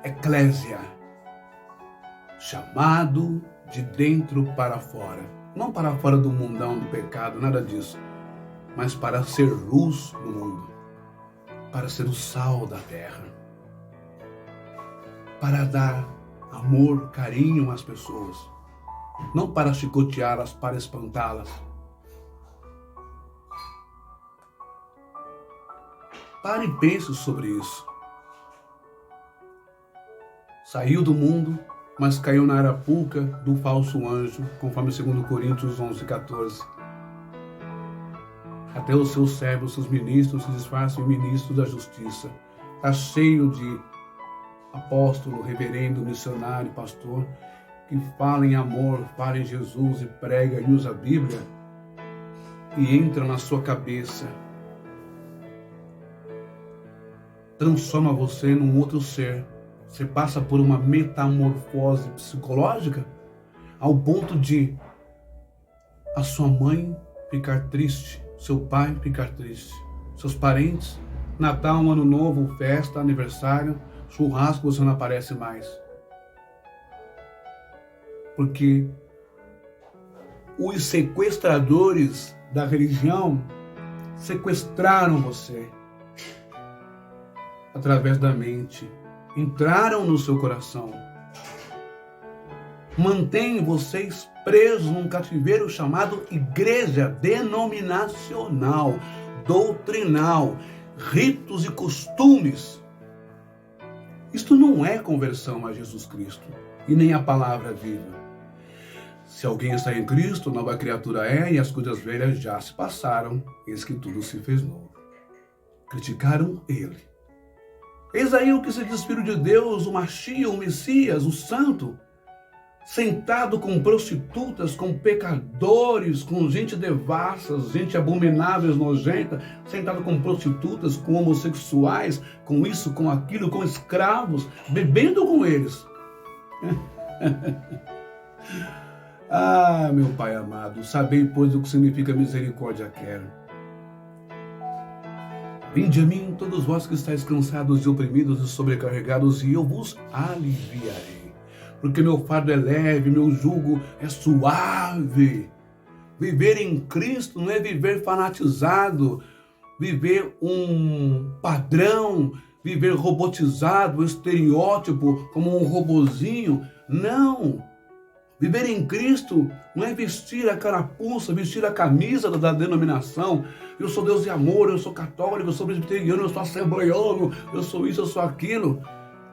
eclésia, chamado de dentro para fora? Não para fora do mundão do pecado, nada disso, mas para ser luz no mundo, para ser o sal da terra, para dar amor, carinho às pessoas, não para chicoteá-las, para espantá-las. Pare e pense sobre isso. Saiu do mundo, mas caiu na arapuca do falso anjo, conforme 2 Coríntios 11:14. Até os seus servos, seus ministros, se disfarçam em ministros da justiça. Está cheio de apóstolo, reverendo, missionário, pastor, que fala em amor, fala em Jesus e prega e usa a Bíblia e entra na sua cabeça, transforma você num outro ser. Você passa por uma metamorfose psicológica ao ponto de a sua mãe ficar triste, seu pai ficar triste, seus parentes, Natal, Ano Novo, festa, aniversário, churrasco, você não aparece mais. Porque os sequestradores da religião sequestraram você através da mente, entraram no seu coração, mantêm vocês presos num cativeiro chamado igreja denominacional, doutrinal, ritos e costumes. Isto não é conversão a Jesus Cristo e nem a palavra viva. Se alguém está em Cristo, nova criatura é, e as coisas velhas já se passaram, eis que tudo se fez novo. Criticaram ele. Eis aí o que se diz filho de Deus, o Machia, o Messias, o Santo, sentado com prostitutas, com pecadores, com gente devassa, gente abominável, nojenta, sentado com prostitutas, com homossexuais, com isso, com aquilo, com escravos, bebendo com eles. Ah, meu Pai amado, sabei, pois, o que significa misericórdia quero. Vinde a mim, todos vós que estáis cansados e oprimidos e sobrecarregados, e eu vos aliviarei. Porque meu fardo é leve, meu jugo é suave. Viver em Cristo não é viver fanatizado, viver um padrão, viver robotizado, estereótipo, como um robozinho. Não! Viver em Cristo não é vestir a carapuça, vestir a camisa da denominação. Eu sou Deus de amor, eu sou católico, eu sou presbiteriano, eu sou assembleiano, eu sou isso, eu sou aquilo.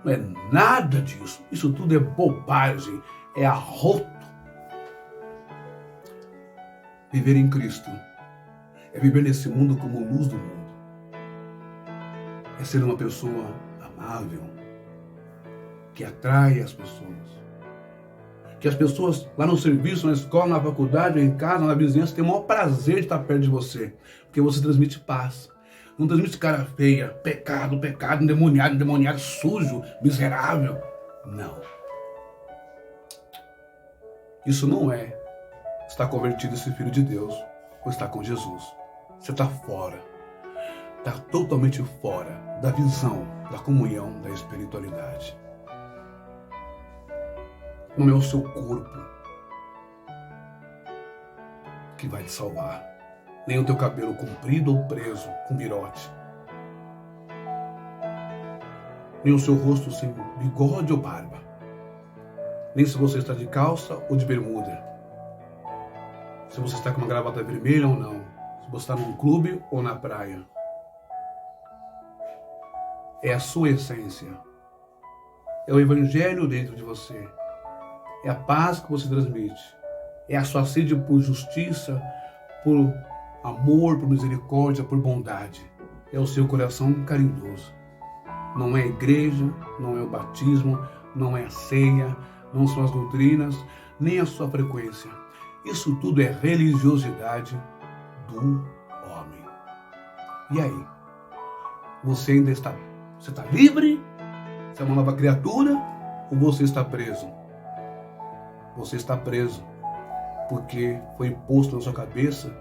Não é nada disso. Isso tudo é bobagem, é arroto. Viver em Cristo é viver nesse mundo como luz do mundo. É ser uma pessoa amável, que atrai as pessoas, que as pessoas lá no serviço, na escola, na faculdade, em casa, na vizinhança, têm o maior prazer de estar perto de você, porque você transmite paz. Não transmite cara feia, pecado, endemoniado, sujo, miserável. Não. Isso não é estar convertido, esse filho de Deus, ou estar com Jesus. Você está fora. Está totalmente fora da visão, da comunhão, da espiritualidade. Não é o seu corpo que vai te salvar. Nem o teu cabelo comprido ou preso com virote. Nem o seu rosto sem bigode ou barba. Nem se você está de calça ou de bermuda. Se você está com uma gravata vermelha ou não. Se você está num clube ou na praia. É a sua essência. É o evangelho dentro de você. É a paz que você transmite. É a sua sede por justiça, por amor, por misericórdia, por bondade. É o seu coração carinhoso. Não é a igreja, não é o batismo, não é a ceia, não são as doutrinas, nem a sua frequência. Isso tudo é religiosidade do homem. E aí? Você ainda está livre? Você é uma nova criatura? Ou você está preso? Você está preso porque foi posto na sua cabeça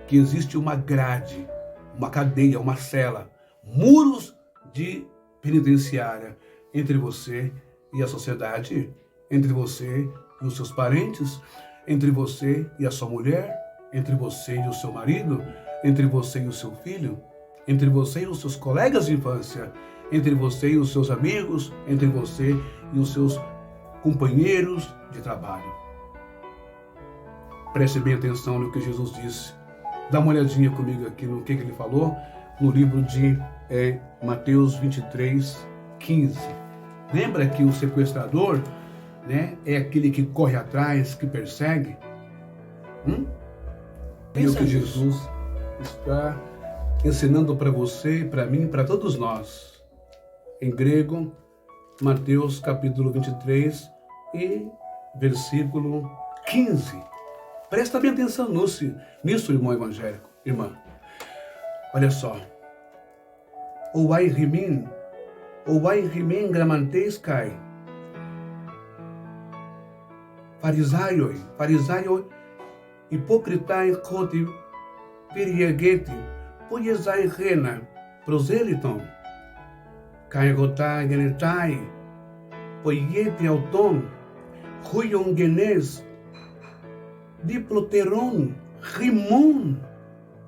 que existe uma grade, uma cadeia, uma cela, muros de penitenciária entre você e a sociedade, entre você e os seus parentes, entre você e a sua mulher, entre você e o seu marido, entre você e o seu filho, entre você e os seus colegas de infância, entre você e os seus amigos, entre você e os seus companheiros de trabalho. Preste bem atenção no que Jesus disse. Dá uma olhadinha comigo aqui no que ele falou no livro de Mateus 23, 15. Lembra que o sequestrador, né, é aquele que corre atrás, que persegue? E o que Jesus está ensinando para você, para mim, para todos nós. Em grego, Mateus capítulo 23 e versículo 15. Presta bem atenção nisso, irmão evangélico, irmã. Olha só. Ouai rimin gramantescai. Farisaioi, hipocritai koti periegeti, poiesai rena, proseliton, kaigotai genetai, poiete auton, huion genes, diploteron, rimon.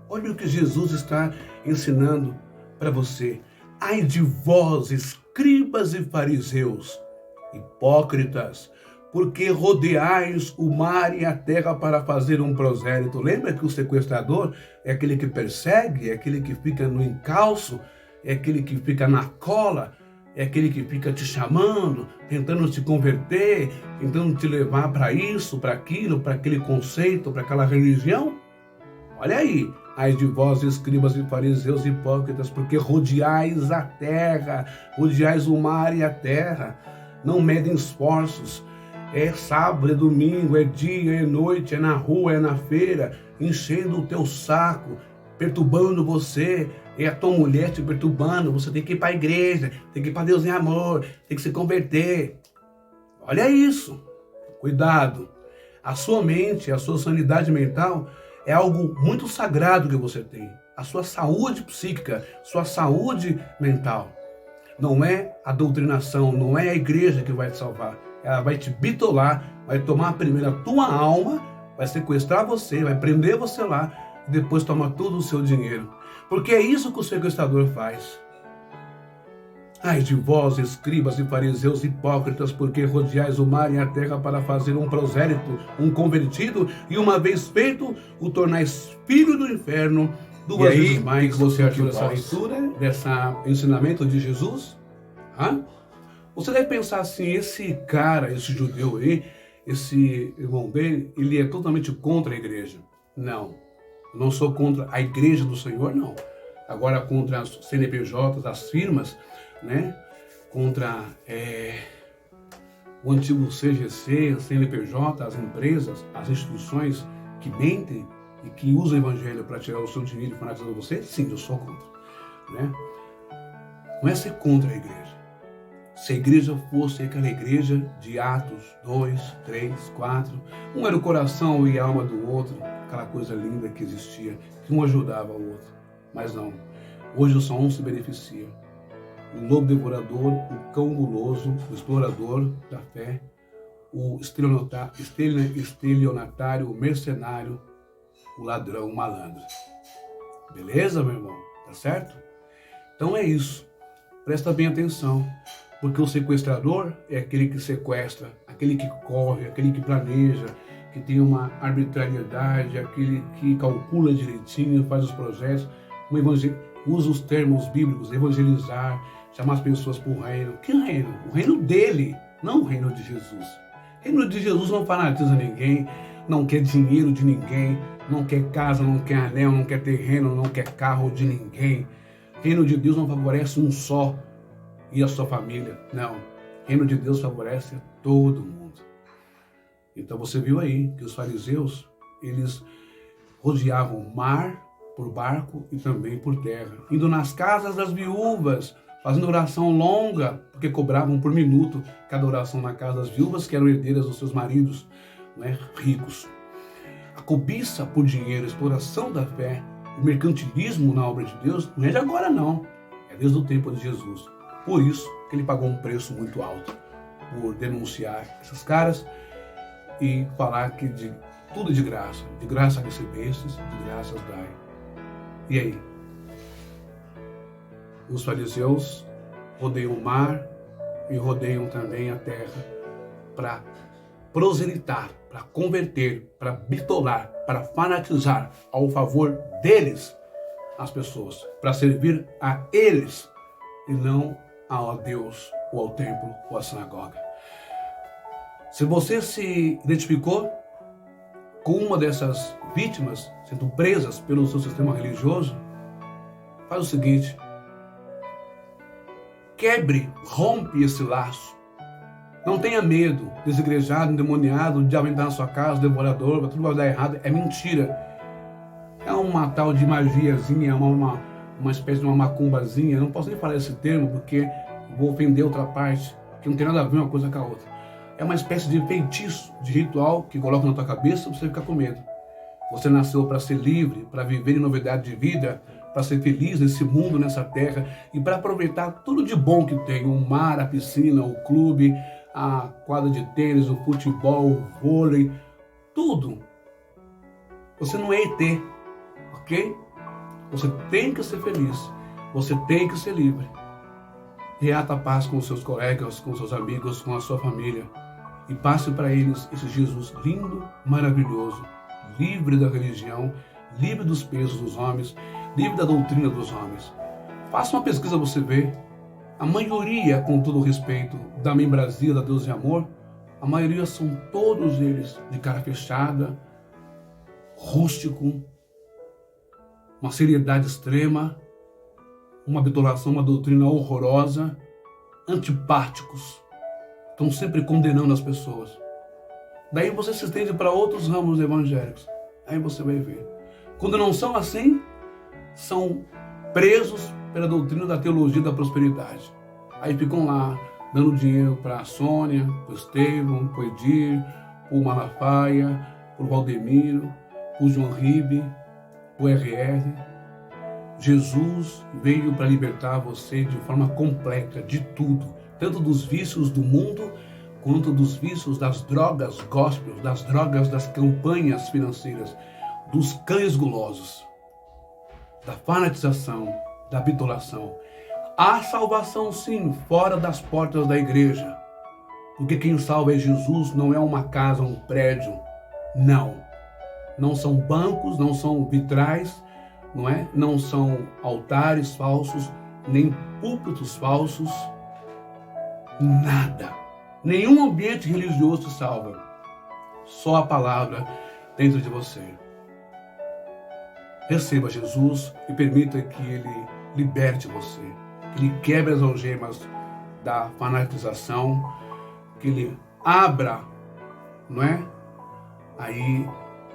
Olha o que Jesus está ensinando para você. Ai de vós, escribas e fariseus, hipócritas, porque rodeais o mar e a terra para fazer um prosélito. Lembra que o sequestrador é aquele que persegue, é aquele que fica no encalço, é aquele que fica na cola, é aquele que fica te chamando, tentando te converter, tentando te levar para isso, para aquilo, para aquele conceito, para aquela religião? Olha aí, ai de vós, escribas e fariseus hipócritas, porque rodeais a terra, rodeais o mar e a terra, não medem esforços. É sábado, é domingo, é dia, é noite, é na rua, é na feira, enchendo o teu saco, perturbando você, é a tua mulher te perturbando, você tem que ir para a igreja, tem que ir para Deus em amor, tem que se converter. Olha isso, cuidado. A sua mente, a sua sanidade mental é algo muito sagrado que você tem. A sua saúde psíquica, sua saúde mental. Não é a doutrinação, não é a igreja que vai te salvar. Ela vai te bitolar, vai tomar primeiro a tua alma, vai sequestrar você, vai prender você lá, e depois tomar todo o seu dinheiro. Porque é isso que o sequestrador faz. Ai de vós, escribas e fariseus hipócritas, porque rodeais o mar e a terra para fazer um prosélito, um convertido, e uma vez feito, o tornais filho do inferno, duas vezes mais. Que você achou dessa leitura, desse ensinamento de Jesus? Você deve pensar assim, esse cara, esse judeu aí, esse irmão dele, ele é totalmente contra a igreja. Não, eu não sou contra a igreja do Senhor, não. Agora contra as CNPJs, as firmas, né? Contra o antigo CGC, a CNPJ, as empresas, as instituições que mentem e que usam o evangelho para tirar o seu dinheiro e fanatizar você, sim, eu sou contra. Né? Não é ser contra a igreja. Se a igreja fosse aquela igreja de Atos 2, 3, 4, um era o coração e a alma do outro, aquela coisa linda que existia, que um ajudava o outro. Mas não. Hoje só um se beneficia. O lobo devorador, o cão guloso, o explorador da fé, o estelionatário, o mercenário, o ladrão, o malandro. Beleza, meu irmão? Tá certo? Então é isso. Presta bem atenção. Porque o sequestrador é aquele que sequestra, aquele que corre, aquele que planeja, que tem uma arbitrariedade, aquele que calcula direitinho, faz os projetos, usa os termos bíblicos, evangelizar, chamar as pessoas para o reino. Que reino? O reino dele, não o reino de Jesus. O reino de Jesus não fanatiza ninguém, não quer dinheiro de ninguém, não quer casa, não quer anel, não quer terreno, não quer carro de ninguém. O reino de Deus não favorece um só e a sua família. Não. O reino de Deus favorece todo mundo. Então você viu aí que os fariseus, eles rodeavam o mar por barco e também por terra, indo nas casas das viúvas, fazendo oração longa, porque cobravam por minuto cada oração na casa das viúvas, que eram herdeiras dos seus maridos, né, ricos. A cobiça por dinheiro, a exploração da fé, o mercantilismo na obra de Deus, não é de agora não, é desde o tempo de Jesus. Por isso que ele pagou um preço muito alto por denunciar essas caras e falar que tudo de graça recebestes, de graça dai. E aí? Os fariseus rodeiam o mar e rodeiam também a terra para proselitar, para converter, para bitolar, para fanatizar ao favor deles as pessoas, para servir a eles e não a Deus, ou ao templo, ou à sinagoga. Se você se identificou com uma dessas vítimas sendo presas pelo seu sistema religioso, faz o seguinte: quebre, rompe esse laço. Não tenha medo, desigrejado, endemoniado, de entrar na sua casa, devorador, tudo vai dar errado. É mentira. É uma tal de magiazinha, uma espécie de uma macumbazinha. Eu não posso nem falar esse termo porque vou ofender outra parte, que não tem nada a ver uma coisa com a outra. É uma espécie de feitiço, de ritual que coloca na tua cabeça e você fica com medo. Você nasceu para ser livre, para viver em novidade de vida, para ser feliz nesse mundo, nessa terra e para aproveitar tudo de bom que tem: o mar, a piscina, o clube, a quadra de tênis, o futebol, o vôlei, tudo. Você não é ET, ok? Você tem que ser feliz, você tem que ser livre. Reata a paz com os seus colegas, com os seus amigos, com a sua família e passe para eles esse Jesus lindo, maravilhoso, livre da religião, livre dos pesos dos homens, livre da doutrina dos homens. Faça uma pesquisa, você vê. A maioria, com todo o respeito, da membresia da Deus e Amor, a maioria são todos eles de cara fechada, rústico, uma seriedade extrema, uma bitolação, uma doutrina horrorosa, antipáticos. Estão sempre condenando as pessoas. Daí você se estende para outros ramos evangélicos. Aí você vai ver. Quando não são assim, são presos pela doutrina da teologia da prosperidade. Aí ficam lá, dando dinheiro para a Sônia, para o Estevão, para o Edir, para o Malafaia, para o Valdemiro, para o João Ribe, para o RR. Jesus veio para libertar você de forma completa de tudo, tanto dos vícios do mundo, quanto dos vícios das drogas gospel, das drogas das campanhas financeiras, dos cães gulosos, da fanatização, da bitolação. Há salvação sim, fora das portas da igreja, porque quem salva é Jesus, não é uma casa, um prédio, não. Não são bancos, não são vitrais, não é? Não são altares falsos, nem púlpitos falsos, nada. Nenhum ambiente religioso te salva. Só a palavra dentro de você. Receba Jesus e permita que Ele liberte você, que Ele quebre as algemas da fanatização, que Ele abra, não é? Aí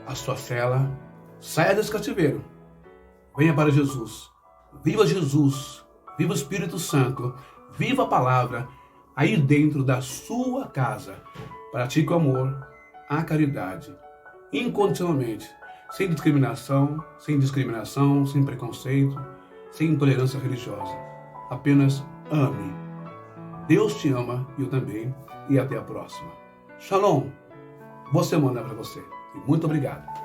a sua cela, saia desse cativeiro, venha para Jesus, viva o Espírito Santo, viva a palavra aí dentro da sua casa. Pratique o amor, a caridade, incondicionalmente, sem discriminação, sem preconceito, sem intolerância religiosa. Apenas ame. Deus te ama e eu também. E até a próxima. Shalom. Boa semana para você. E muito obrigado.